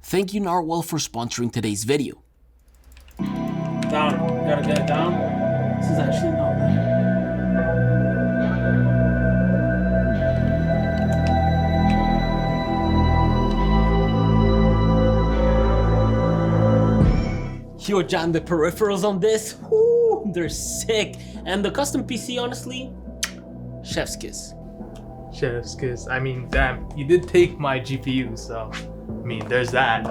Thank you Narwhal for sponsoring today's video. Down, gotta get it down. This is actually not bad. Yo, John, the peripherals on this, whoo, they're sick. And the custom PC, honestly, chef's kiss. Chef's kiss. I mean, damn, you did take my GPU, so I mean, there's that.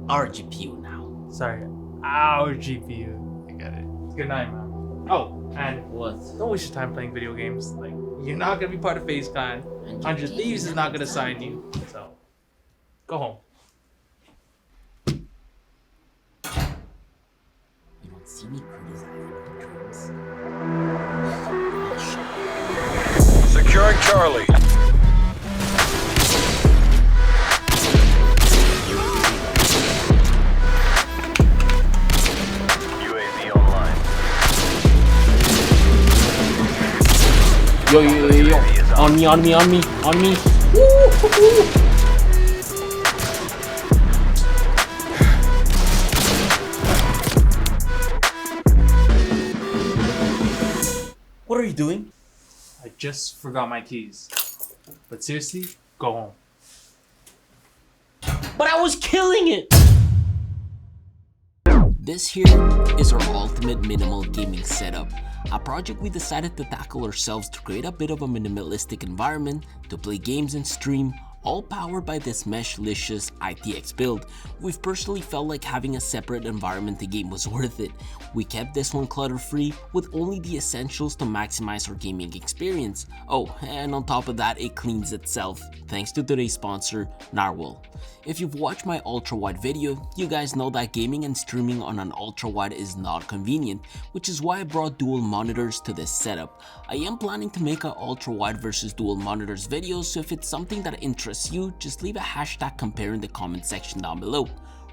Our GPU now. Sorry, our GPU. I get it. Good night, man. Oh, and What? don't waste your time playing video games. Like, you're not gonna be part of FaZe Clan. 100 Thieves is not gonna sign you, so go home. You don't see me criticizing your dreams. Securing Charlie. UAV online. Yo. On me. What are you doing? I just forgot my keys. But seriously, go home. But I was killing it! This here is our ultimate minimal gaming setup, a project we decided to tackle ourselves to create a bit of a minimalistic environment to play games and stream, all powered by this mesh-licious ITX build. We've personally felt like having a separate environment to game was worth it. We kept this one clutter-free with only the essentials to maximize our gaming experience. Oh, and on top of that, it cleans itself, thanks to today's sponsor, Narwhal. If you've watched my ultra-wide video, you guys know that gaming and streaming on an ultra-wide is not convenient, which is why I brought dual monitors to this setup. I am planning to make a ultra-wide versus dual monitors video, so if it's something that interests you, just leave a hashtag compare in the comment section down below.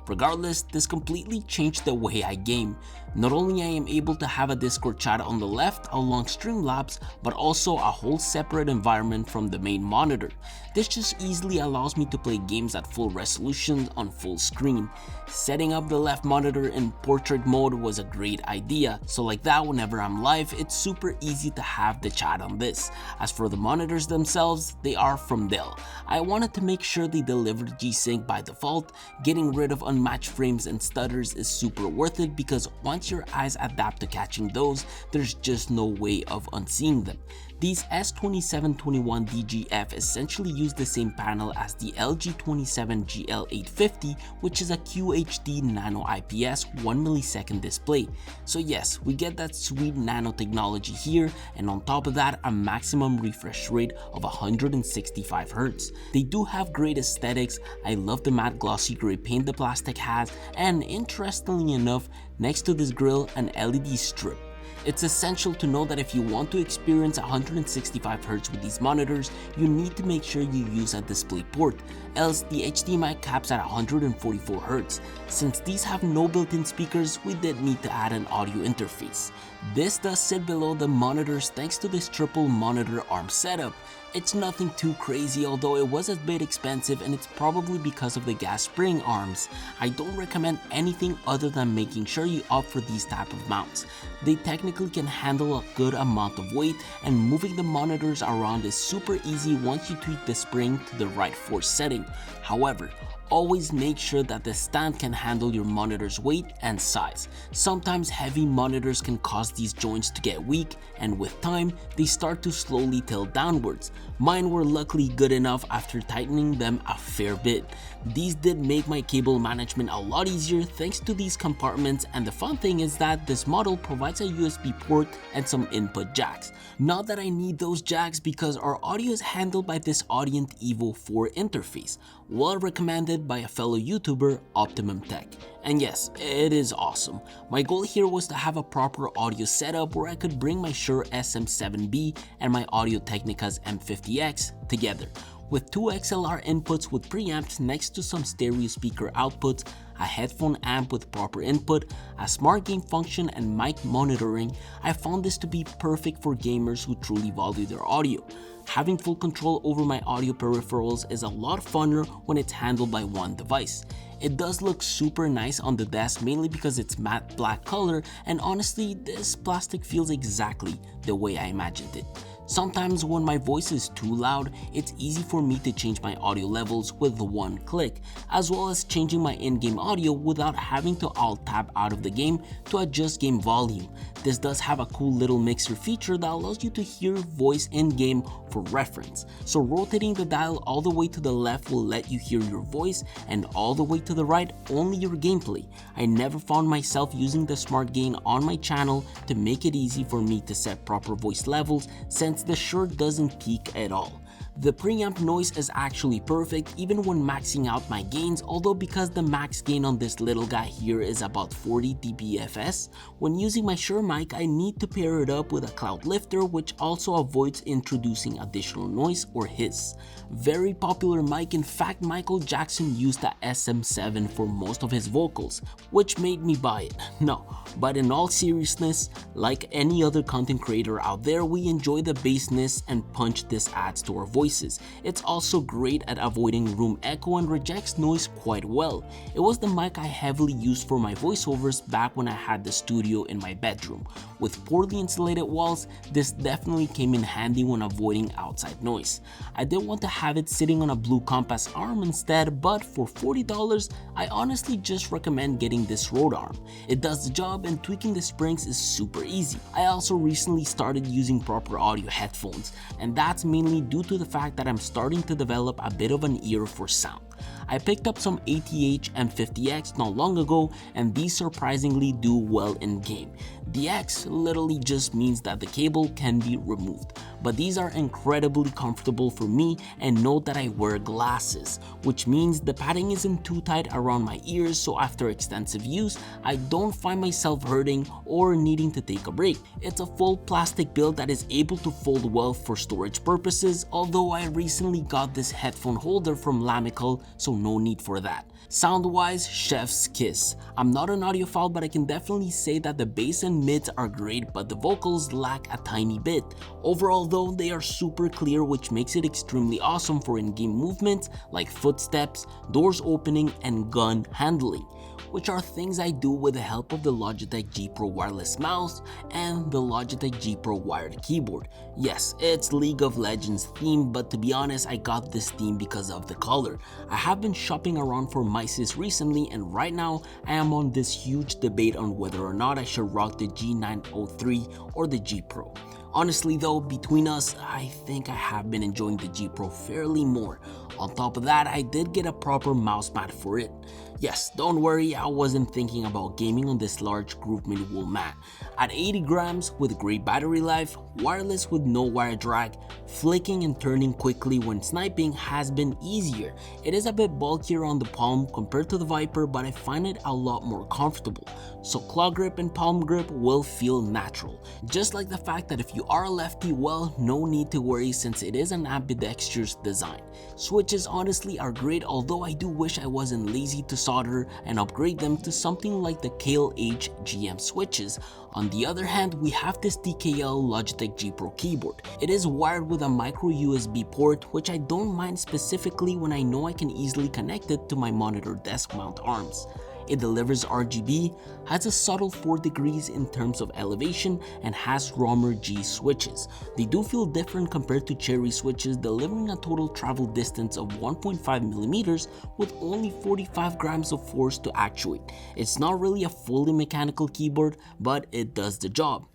Regardless, this completely changed the way I game. Not only I am able to have a Discord chat on the left along Streamlabs, but also a whole separate environment from the main monitor. This just easily allows me to play games at full resolution on full screen. Setting up the left monitor in portrait mode was a great idea, so like that whenever I'm live, it's super easy to have the chat on this. As for the monitors themselves, they are from Dell. I wanted to make sure they delivered G-Sync by default. Getting rid of unmatched frames and stutters is super worth it because once your eyes adapt to catching those, there's just no way of unseeing them. These S2721DGF essentially use the same panel as the LG 27GL850, which is a QHD Nano IPS 1 millisecond display. So yes, we get that sweet nano technology here, and on top of that, a maximum refresh rate of 165Hz. They do have great aesthetics. I love the matte glossy gray paint the plastic has, and interestingly enough, next to this grill, an LED strip. It's essential to know that if you want to experience 165Hz with these monitors, you need to make sure you use a display port, else the HDMI caps at 144Hz. Since these have no built-in speakers, we did need to add an audio interface. This does sit below the monitors thanks to this triple monitor arm setup. It's nothing too crazy, although it was a bit expensive, and it's probably because of the gas spring arms. I don't recommend anything other than making sure you opt for these type of mounts. They technically can handle a good amount of weight, and moving the monitors around is super easy once you tweak the spring to the right force setting. However, always make sure that the stand can handle your monitor's weight and size. Sometimes heavy monitors can cause these joints to get weak, and with time, they start to slowly tilt downwards. Mine were luckily good enough after tightening them a fair bit. These did make my cable management a lot easier thanks to these compartments, and the fun thing is that this model provides a USB port and some input jacks. Not that I need those jacks because our audio is handled by this Audient Evo 4 interface, well recommended by a fellow YouTuber, Optimum Tech. And yes, it is awesome. My goal here was to have a proper audio setup where I could bring my Shure SM7B and my Audio-Technica's M50X together. With two XLR inputs with preamps next to some stereo speaker outputs, a headphone amp with proper input, a smart game function and mic monitoring, I found this to be perfect for gamers who truly value their audio. Having full control over my audio peripherals is a lot funner when it's handled by one device. It does look super nice on the desk mainly because it's matte black color, and honestly this plastic feels exactly the way I imagined it. Sometimes when my voice is too loud, it's easy for me to change my audio levels with one click, as well as changing my in-game audio without having to alt-tab out of the game to adjust game volume. This does have a cool little mixer feature that allows you to hear voice in-game for reference. So rotating the dial all the way to the left will let you hear your voice, and all the way to the right only your gameplay. I never found myself using the smart gain on my channel to make it easy for me to set proper voice levels, since the shirt doesn't peak at all. The preamp noise is actually perfect even when maxing out my gains, although because the max gain on this little guy here is about 40 dBFS, when using my Shure mic I need to pair it up with a cloud lifter, which also avoids introducing additional noise or hiss. Very popular mic, in fact Michael Jackson used the SM7 for most of his vocals, which made me buy it. No, but in all seriousness, like any other content creator out there, we enjoy the bassness and punch this adds to our voices. It's also great at avoiding room echo and rejects noise quite well. It was the mic I heavily used for my voiceovers back when I had the studio in my bedroom. With poorly insulated walls, this definitely came in handy when avoiding outside noise. I did want to have it sitting on a blue compass arm instead, but for $40, I honestly just recommend getting this Rode arm. It does the job, and tweaking the springs is super easy. I also recently started using proper audio headphones, and that's mainly due to the fact that I'm starting to develop a bit of an ear for sound. I picked up some ATH M50X not long ago, and these surprisingly do well in game. The X literally just means that the cable can be removed, but these are incredibly comfortable for me, and note that I wear glasses, which means the padding isn't too tight around my ears, so after extensive use, I don't find myself hurting or needing to take a break. It's a full plastic build that is able to fold well for storage purposes, although I recently got this headphone holder from Lamical, so no need for that. Sound-wise, chef's kiss. I'm not an audiophile, but I can definitely say that the bass and mids are great, but the vocals lack a tiny bit. Overall though, they are super clear, which makes it extremely awesome for in-game movements like footsteps, doors opening, and gun handling, which are things I do with the help of the Logitech G Pro wireless mouse and the Logitech G Pro wired keyboard. Yes, it's League of Legends themed, but to be honest, I got this theme because of the color. I have been shopping around for mices recently, and right now I am on this huge debate on whether or not I should rock the G903 or the G Pro. Honestly though, between us, I think I have been enjoying the G Pro fairly more. On top of that, I did get a proper mouse mat for it. Yes, don't worry, I wasn't thinking about gaming on this large Groove Mini wool mat. At 80 grams with great battery life, wireless with no wire drag, flicking and turning quickly when sniping has been easier. It is a bit bulkier on the palm compared to the Viper, but I find it a lot more comfortable. So claw grip and palm grip will feel natural. Just like the fact that if you are a lefty, well, no need to worry since it is an ambidextrous design. Switches honestly are great, although I do wish I wasn't lazy to solder and upgrade them to something like the Kale H GM switches. On the other hand, we have this TKL Logitech G Pro keyboard. It is wired with a micro USB port, which I don't mind specifically when I know I can easily connect it to my monitor desk mount arms. It delivers RGB, has a subtle 4 degrees in terms of elevation, and has Romer G switches. They do feel different compared to Cherry switches, delivering a total travel distance of 1.5mm with only 45 grams of force to actuate. It's not really a fully mechanical keyboard, but it does the job.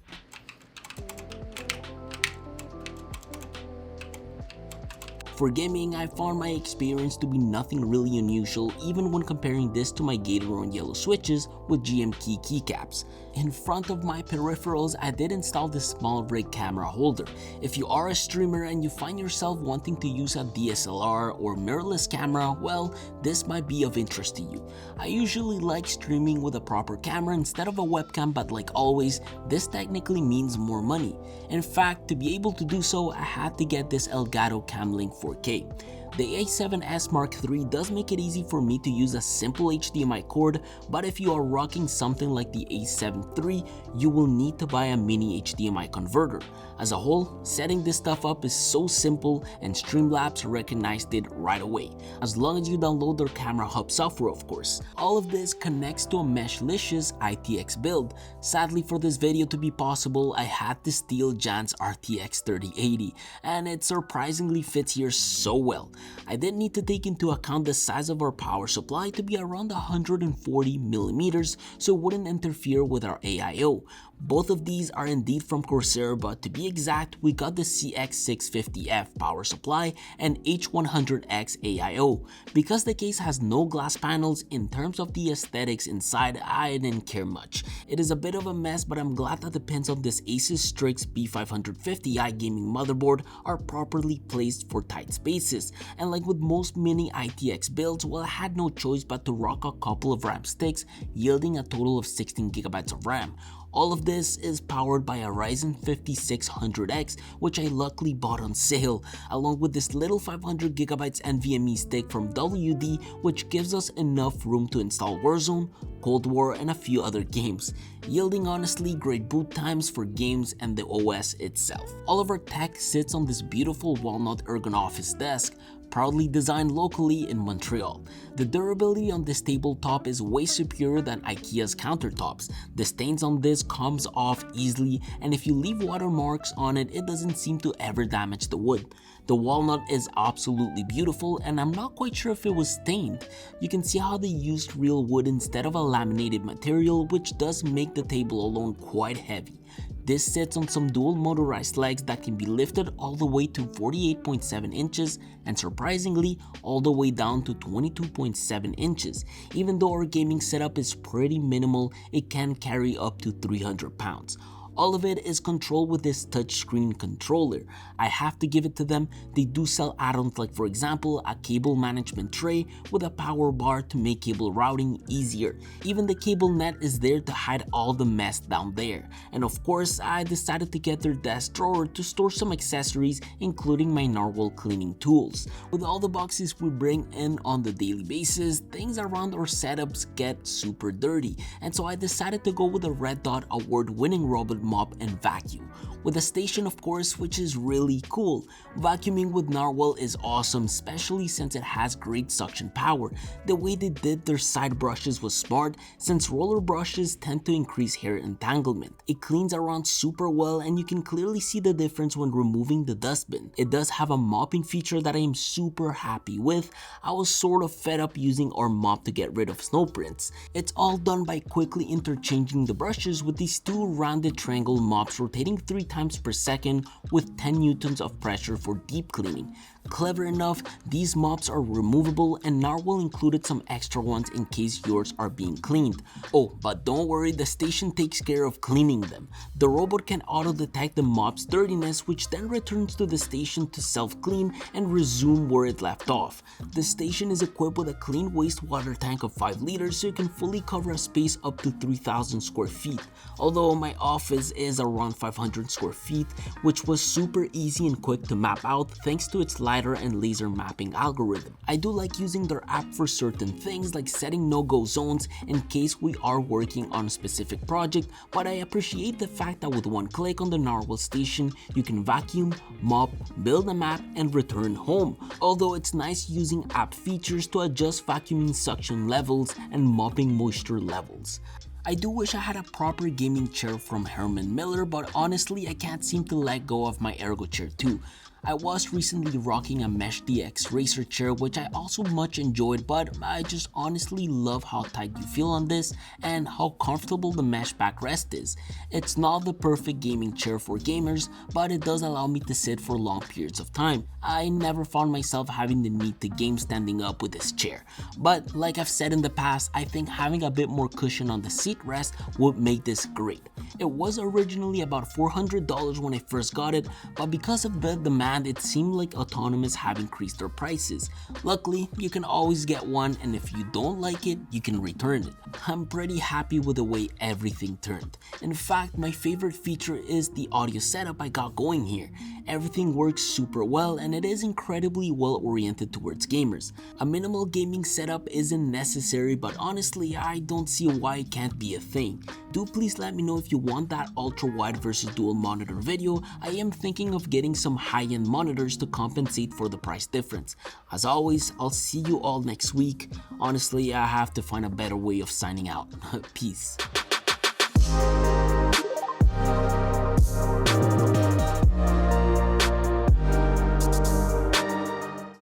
For gaming, I found my experience to be nothing really unusual, even when comparing this to my Gateron yellow switches with GM key keycaps. In front of my peripherals, I did install this small rig camera holder. If you are a streamer and you find yourself wanting to use a DSLR or mirrorless camera, well, this might be of interest to you. I usually like streaming with a proper camera instead of a webcam, but like always, this technically means more money. In fact, to be able to do so, I had to get this Elgato Camlink 4K. The A7S Mark III does make it easy for me to use a simple HDMI cord, but if you are rocking something like the A7 III, you will need to buy a mini HDMI converter. As a whole, setting this stuff up is so simple and Streamlabs recognized it right away, as long as you download their camera hub software of course. All of this connects to a Meshlicious ITX build. Sadly for this video to be possible, I had to steal Jan's RTX 3080, and it surprisingly fits here so well. I did need to take into account the size of our power supply to be around 140mm so it wouldn't interfere with our AIO. Both of these are indeed from Corsair, but to be exact, we got the CX650F power supply and H100X AIO. Because the case has no glass panels, in terms of the aesthetics inside, I didn't care much. It is a bit of a mess, but I'm glad that the pins on this Asus Strix B550i gaming motherboard are properly placed for tight spaces. And like with most mini ITX builds, well, I had no choice but to rock a couple of RAM sticks, yielding a total of 16GB of RAM. All of this is powered by a Ryzen 5600X, which I luckily bought on sale, along with this little 500GB NVMe stick from WD, which gives us enough room to install Warzone, Cold War, and a few other games, yielding honestly great boot times for games and the OS itself. All of our tech sits on this beautiful walnut Ergon office desk, proudly designed locally in Montreal. The durability on this tabletop is way superior than IKEA's countertops. The stains on this comes off easily, and if you leave watermarks on it, it doesn't seem to ever damage the wood. The walnut is absolutely beautiful, and I'm not quite sure if it was stained. You can see how they used real wood instead of a laminated material, which does make the table alone quite heavy. This sits on some dual motorized legs that can be lifted all the way to 48.7 inches and surprisingly all the way down to 22.7 inches. Even though our gaming setup is pretty minimal, it can carry up to 300 pounds. All of it is controlled with this touchscreen controller. I have to give it to them, they do sell add-ons like for example a cable management tray with a power bar to make cable routing easier. Even the cable net is there to hide all the mess down there. And of course, I decided to get their desk drawer to store some accessories including my narwhal cleaning tools. With all the boxes we bring in on the daily basis, things around our setups get super dirty, and so I decided to go with a Red Dot award-winning robot mop and vacuum, with a station of course, which is really cool. Vacuuming with Narwhal is awesome, especially since it has great suction power. The way they did their side brushes was smart, since roller brushes tend to increase hair entanglement. It cleans around super well, and you can clearly see the difference when removing the dustbin. It does have a mopping feature that I am super happy with. I was sort of fed up using our mop to get rid of snow prints. It's all done by quickly interchanging the brushes with these two rounded triangle mops rotating 3 times per second with 10 newtons of pressure for deep cleaning. Clever enough, these mops are removable, and Narwhal included some extra ones in case yours are being cleaned. Oh, but don't worry, the station takes care of cleaning them. The robot can auto-detect the mop's dirtiness, which then returns to the station to self-clean and resume where it left off. The station is equipped with a clean wastewater tank of 5 liters, so you can fully cover a space up to 3,000 square feet. Although my office is around 500 square feet, which was super easy and quick to map out thanks to its LiDAR and laser mapping algorithm. I do like using their app for certain things like setting no-go zones in case we are working on a specific project, but I appreciate the fact that with one click on the Narwhal station, you can vacuum, mop, build a map, and return home. Although it's nice using app features to adjust vacuuming suction levels and mopping moisture levels. I do wish I had a proper gaming chair from Herman Miller, but honestly I can't seem to let go of my Ergo chair too. I was recently rocking a Mesh DX Racer chair, which I also much enjoyed, but I just honestly love how tight you feel on this and how comfortable the mesh backrest is. It's not the perfect gaming chair for gamers, but it does allow me to sit for long periods of time. I never found myself having the need to game standing up with this chair, but like I've said in the past, I think having a bit more cushion on the seat rest would make this great. It was originally about $400 when I first got it, but because of the demand it seemed like Autonomous have increased their prices. Luckily, you can always get one, and if you don't like it, you can return it. I'm pretty happy with the way everything turned. In fact, my favorite feature is the audio setup I got going here. Everything works super well and it is incredibly well oriented towards gamers. A minimal gaming setup isn't necessary, but honestly I don't see why it can't be a thing. Do please let me know if you want that ultra wide versus dual monitor video. I am thinking of getting some high-end monitors to compensate for the price difference. As always, I'll see you all next week. Honestly, I have to find a better way of signing out. Peace.